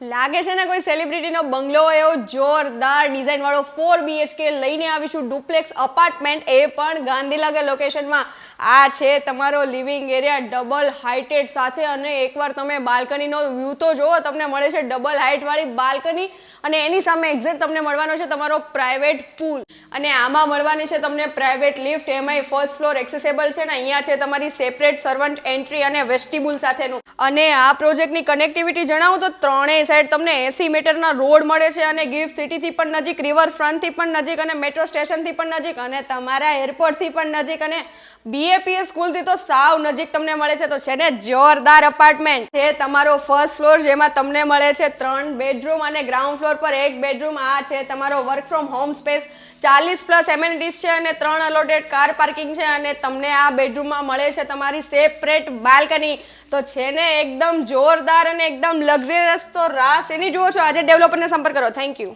લાગે છે ને કોઈ સેલિબ્રિટીનો બંગલો હોય એવો જોરદાર ડિઝાઇન વાળો 4 BHK લઈને આવીશું ડુપ્લેક્સ અપાર્ટમેન્ટ, એ પણ ગાંધીનગર લોકેશનમાં. આ છે તમારો લિવિંગ એરિયા ડબલ હાઇટેડ સાથે, અને એકવાર તમે બાલ્કનીનો વ્યૂ તો જુઓ. તમને મળે છે ડબલ હાઇટ વાળી બાલ્કની, અને એની સામે એક્ઝેક્ટ તમને મળવાનો છે તમારો પ્રાઇવેટ પૂલ, અને આમાં મળવાની છે તમને પ્રાઇવેટ લિફ્ટ, એમાંય ફર્સ્ટ ફ્લોર એક્સેસેબલ છે ને. અહીંયા છે તમારી સેપરેટ સર્વન્ટ એન્ટ્રી અને વેસ્ટિબ્યુલ સાથેનું. અને આ પ્રોજેક્ટની કનેક્ટિવિટી જણાવું તો ત્રણેય સાઈડ તમને 80 મીટરના રોડ મળે છે, અને ગિફ્ટ સિટીથી પણ નજીક, રિવરફ્રન્ટથી પણ નજીક, અને મેટ્રો સ્ટેશનથી પણ નજીક, અને તમારા એરપોર્ટથી પણ નજીક, અને BAPS સ્કૂલથી તો સાવ નજીક તમને મળે છે. તો છે ને જોરદાર અપાર્ટમેન્ટ છે. તમારો ફર્સ્ટ ફ્લોર જેમાં તમને મળે છે 3 બેડરૂમ, અને ગ્રાઉન્ડ ફ્લોર પર 1 બેડરૂમ. આ છે તમારો વર્ક ફ્રોમ હોમ સ્પેસ, 40+ એમેનિટીઝ છે, અને 3 અલોટેડ કાર પાર્કિંગ છે, અને તમને આ બેડરૂમમાં મળે છે તમારી સેપરેટ બાલ્કની. તો છે ને એકદમ જોરદાર અને એકદમ લક્ઝરિયસ. તો રાસ એની જુઓ છો. આજે ડેવલપરને સંપર્ક કરો. Thank you.